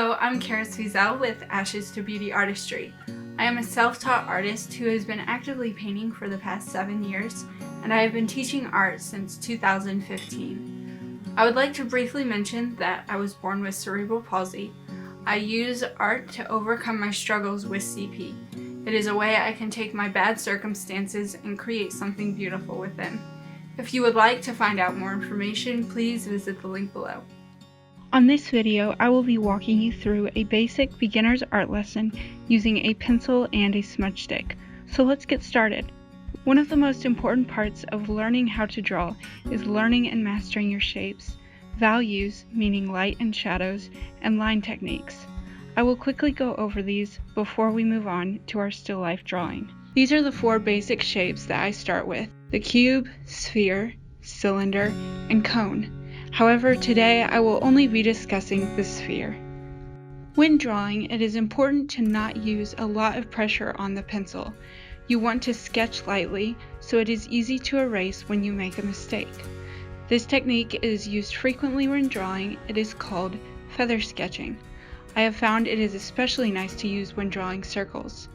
Hello, I'm Kara Swiesel with Ashes to Beauty Artistry. I am a self-taught artist who has been actively painting for the past 7 years, and I have been teaching art since 2015. I would like to briefly mention that I was born with cerebral palsy. I use art to overcome my struggles with CP. It is a way I can take my bad circumstances and create something beautiful with them. If you would like to find out more information, please visit the link below. On this video, I will be walking you through a basic beginner's art lesson using a pencil and a smudge stick. So let's get started. One of the most important parts of learning how to draw is learning and mastering your shapes, values, meaning light and shadows, and line techniques. I will quickly go over these before we move on to our still life drawing. These are the 4 basic shapes that I start with: the cube, sphere, cylinder, and cone. However, today I will only be discussing the sphere. When drawing, it is important to not use a lot of pressure on the pencil. You want to sketch lightly so it is easy to erase when you make a mistake. This technique is used frequently when drawing. It is called feather sketching. I have found it is especially nice to use when drawing circles.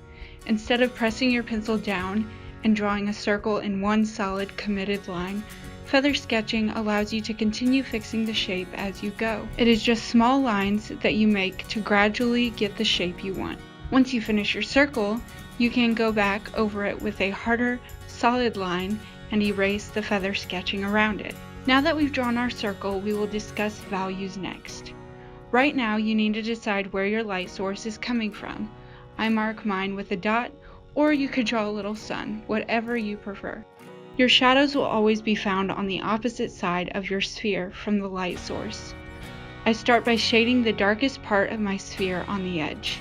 Instead of pressing your pencil down and drawing a circle in one solid committed line, feather sketching allows you to continue fixing the shape as you go. It is just small lines that you make to gradually get the shape you want. Once you finish your circle, you can go back over it with a harder, solid line and erase the feather sketching around it. Now that we've drawn our circle, we will discuss values next. Right now, you need to decide where your light source is coming from. I mark mine with a dot, or you could draw a little sun, whatever you prefer. Your shadows will always be found on the opposite side of your sphere from the light source. I start by shading the darkest part of my sphere on the edge.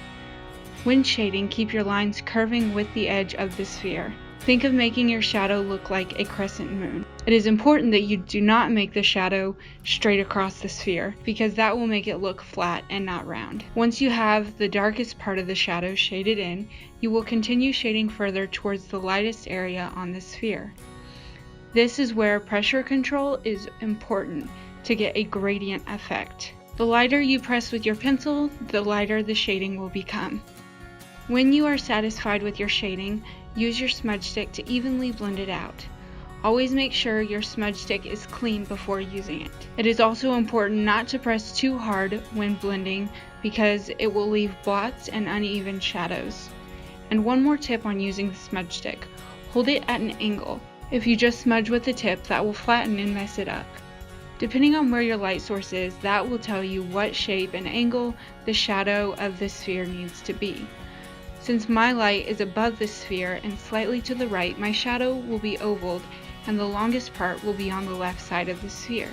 When shading, keep your lines curving with the edge of the sphere. Think of making your shadow look like a crescent moon. It is important that you do not make the shadow straight across the sphere, because that will make it look flat and not round. Once you have the darkest part of the shadow shaded in, you will continue shading further towards the lightest area on the sphere. This is where pressure control is important to get a gradient effect. The lighter you press with your pencil, the lighter the shading will become. When you are satisfied with your shading, use your smudge stick to evenly blend it out. Always make sure your smudge stick is clean before using it. It is also important not to press too hard when blending, because it will leave blots and uneven shadows. And one more tip on using the smudge stick: hold it at an angle. If you just smudge with the tip, that will flatten and mess it up. Depending on where your light source is, that will tell you what shape and angle the shadow of the sphere needs to be. Since my light is above the sphere and slightly to the right, my shadow will be ovaled and the longest part will be on the left side of the sphere.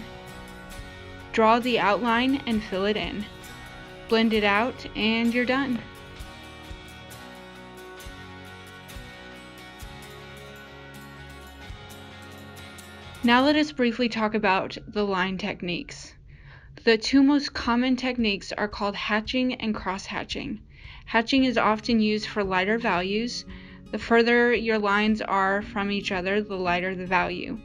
Draw the outline and fill it in. Blend it out and you're done. Now let us briefly talk about the line techniques. The 2 most common techniques are called hatching and cross-hatching. Hatching is often used for lighter values. The further your lines are from each other, the lighter the value.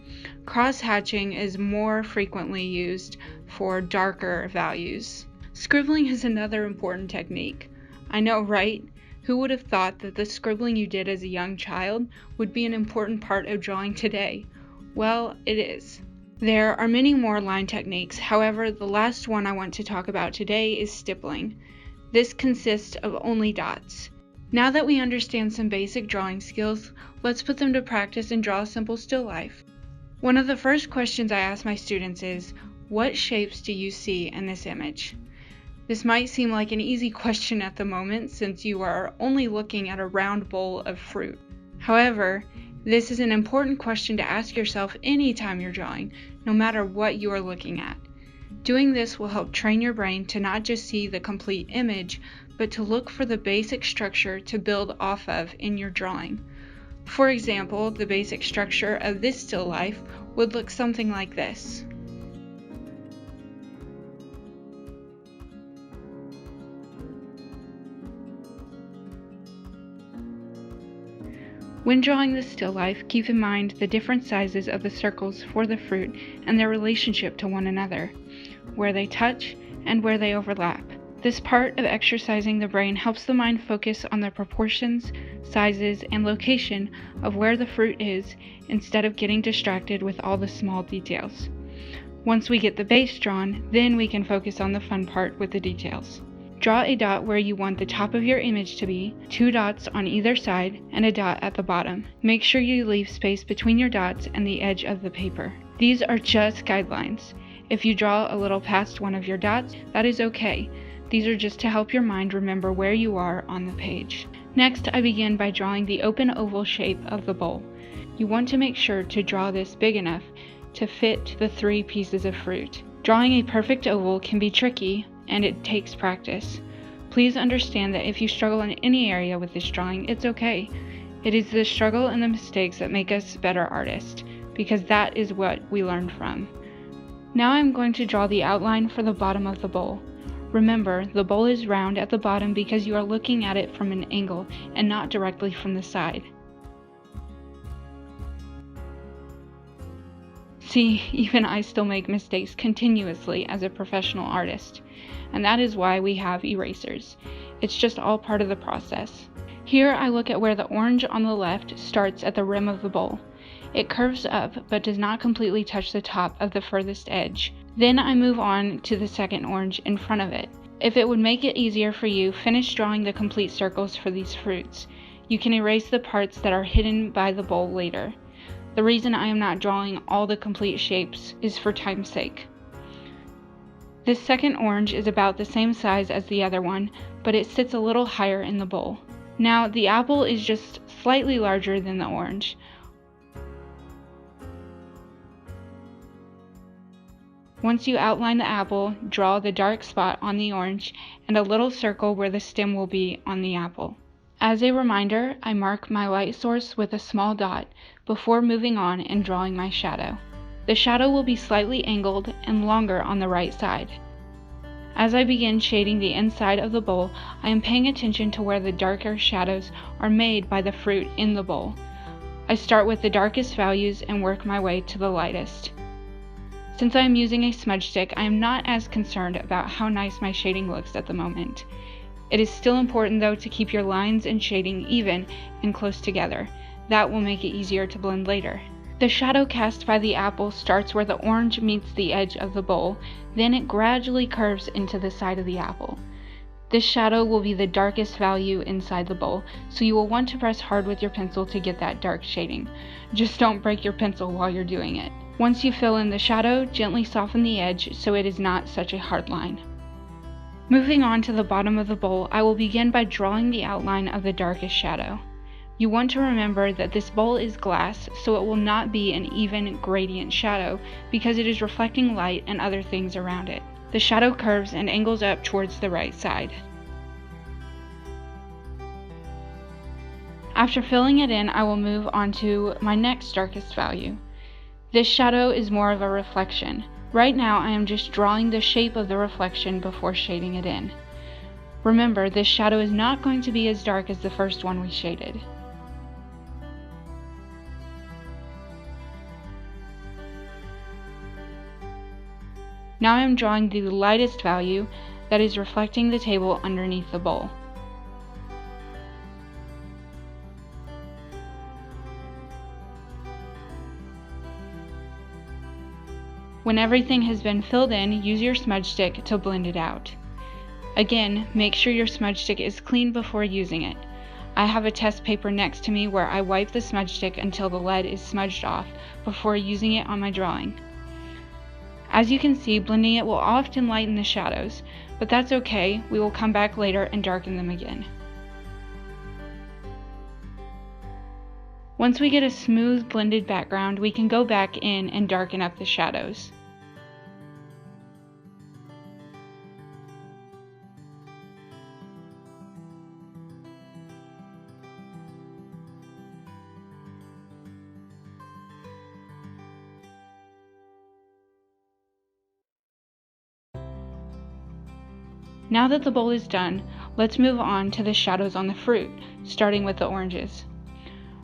Cross-hatching is more frequently used for darker values. Scribbling is another important technique. I know, right? Who would have thought that the scribbling you did as a young child would be an important part of drawing today? Well, it is. There are many more line techniques. However, the last one I want to talk about today is stippling. This consists of only dots. Now that we understand some basic drawing skills, let's put them to practice and draw a simple still life. One of the first questions I ask my students is, what shapes do you see in this image? This might seem like an easy question at the moment, since you are only looking at a round bowl of fruit. However, this is an important question to ask yourself anytime you're drawing, no matter what you are looking at. Doing this will help train your brain to not just see the complete image, but to look for the basic structure to build off of in your drawing. For example, the basic structure of this still life would look something like this. When drawing the still life, keep in mind the different sizes of the circles for the fruit and their relationship to one another, where they touch and where they overlap. This part of exercising the brain helps the mind focus on the proportions, sizes, and location of where the fruit is instead of getting distracted with all the small details. Once we get the base drawn, then we can focus on the fun part with the details. Draw a dot where you want the top of your image to be, 2 dots on either side, and a dot at the bottom. Make sure you leave space between your dots and the edge of the paper. These are just guidelines. If you draw a little past one of your dots, that is okay. These are just to help your mind remember where you are on the page. Next, I begin by drawing the open oval shape of the bowl. You want to make sure to draw this big enough to fit the 3 pieces of fruit. Drawing a perfect oval can be tricky, and it takes practice. Please understand that if you struggle in any area with this drawing, it's okay. It is the struggle and the mistakes that make us better artists, because that is what we learn from. Now I'm going to draw the outline for the bottom of the bowl. Remember, the bowl is round at the bottom because you are looking at it from an angle and not directly from the side. See, even I still make mistakes continuously as a professional artist, and that is why we have erasers. It's just all part of the process. Here I look at where the orange on the left starts at the rim of the bowl. It curves up but does not completely touch the top of the furthest edge. Then I move on to the second orange in front of it. If it would make it easier for you, finish drawing the complete circles for these fruits. You can erase the parts that are hidden by the bowl later. The reason I am not drawing all the complete shapes is for time's sake. This second orange is about the same size as the other one, but it sits a little higher in the bowl. Now the apple is just slightly larger than the orange. Once you outline the apple, draw the dark spot on the orange and a little circle where the stem will be on the apple. As a reminder, I mark my light source with a small dot before moving on and drawing my shadow. The shadow will be slightly angled and longer on the right side. As I begin shading the inside of the bowl, I am paying attention to where the darker shadows are made by the fruit in the bowl. I start with the darkest values and work my way to the lightest. Since I am using a smudge stick, I am not as concerned about how nice my shading looks at the moment. It is still important though to keep your lines and shading even and close together. That will make it easier to blend later. The shadow cast by the apple starts where the orange meets the edge of the bowl, then it gradually curves into the side of the apple. This shadow will be the darkest value inside the bowl, so you will want to press hard with your pencil to get that dark shading. Just don't break your pencil while you're doing it. Once you fill in the shadow, gently soften the edge so it is not such a hard line. Moving on to the bottom of the bowl, I will begin by drawing the outline of the darkest shadow. You want to remember that this bowl is glass, so it will not be an even gradient shadow because it is reflecting light and other things around it. The shadow curves and angles up towards the right side. After filling it in, I will move on to my next darkest value. This shadow is more of a reflection. Right now I am just drawing the shape of the reflection before shading it in. Remember, this shadow is not going to be as dark as the first one we shaded. Now I am drawing the lightest value that is reflecting the table underneath the bowl. When everything has been filled in, use your smudge stick to blend it out. Again, make sure your smudge stick is clean before using it. I have a test paper next to me where I wipe the smudge stick until the lead is smudged off before using it on my drawing. As you can see, blending it will often lighten the shadows, but that's okay, we will come back later and darken them again. Once we get a smooth blended background, we can go back in and darken up the shadows. Now that the bowl is done, let's move on to the shadows on the fruit, starting with the oranges.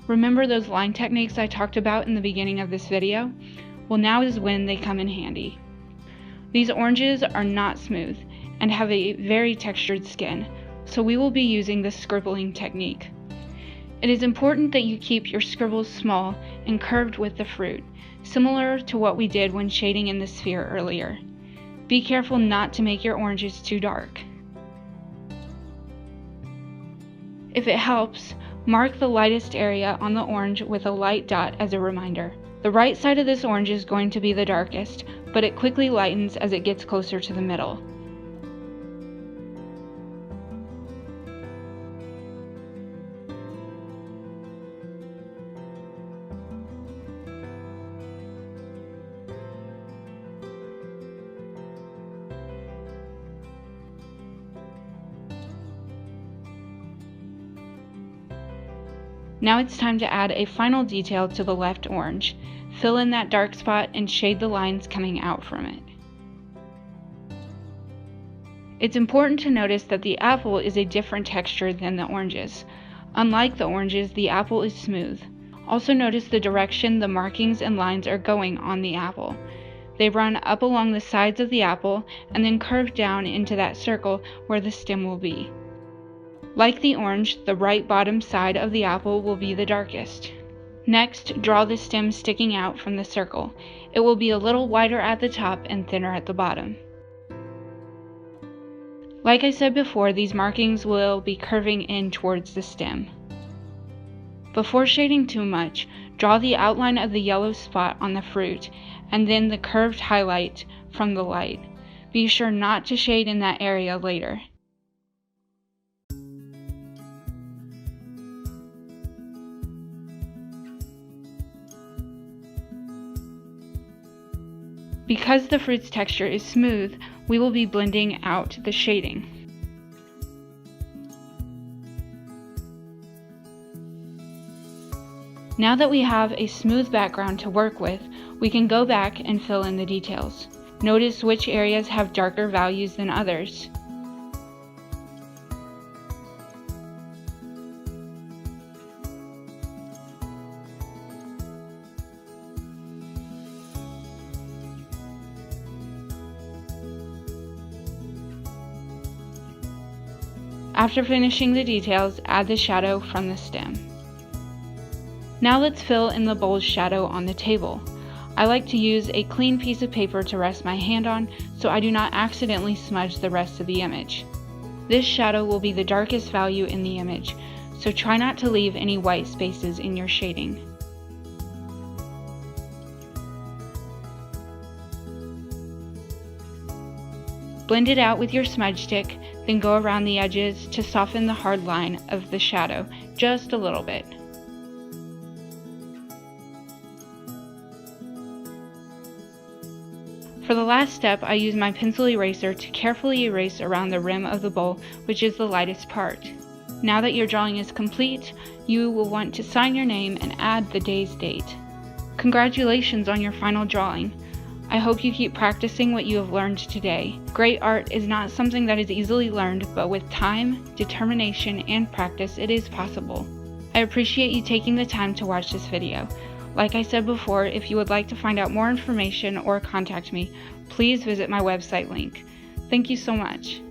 Remember those line techniques I talked about in the beginning of this video? Well, now is when they come in handy. These oranges are not smooth, and have a very textured skin, so we will be using the scribbling technique. It is important that you keep your scribbles small and curved with the fruit, similar to what we did when shading in the sphere earlier. Be careful not to make your oranges too dark. If it helps, mark the lightest area on the orange with a light dot as a reminder. The right side of this orange is going to be the darkest, but it quickly lightens as it gets closer to the middle. Now it's time to add a final detail to the left orange. Fill in that dark spot and shade the lines coming out from it. It's important to notice that the apple is a different texture than the oranges. Unlike the oranges, the apple is smooth. Also notice the direction the markings and lines are going on the apple. They run up along the sides of the apple and then curve down into that circle where the stem will be. Like the orange, the right bottom side of the apple will be the darkest. Next, draw the stem sticking out from the circle. It will be a little wider at the top and thinner at the bottom. Like I said before, these markings will be curving in towards the stem. Before shading too much, draw the outline of the yellow spot on the fruit and then the curved highlight from the light. Be sure not to shade in that area later. Because the fruit's texture is smooth, we will be blending out the shading. Now that we have a smooth background to work with, we can go back and fill in the details. Notice which areas have darker values than others. After finishing the details, add the shadow from the stem. Now let's fill in the bowl's shadow on the table. I like to use a clean piece of paper to rest my hand on so I do not accidentally smudge the rest of the image. This shadow will be the darkest value in the image, so try not to leave any white spaces in your shading. Blend it out with your smudge stick, then go around the edges to soften the hard line of the shadow just a little bit. For the last step, I use my pencil eraser to carefully erase around the rim of the bowl, which is the lightest part. Now that your drawing is complete, you will want to sign your name and add the day's date. Congratulations on your final drawing. I hope you keep practicing what you have learned today. Great art is not something that is easily learned, but with time, determination, and practice, it is possible. I appreciate you taking the time to watch this video. Like I said before, if you would like to find out more information or contact me, please visit my website link. Thank you so much.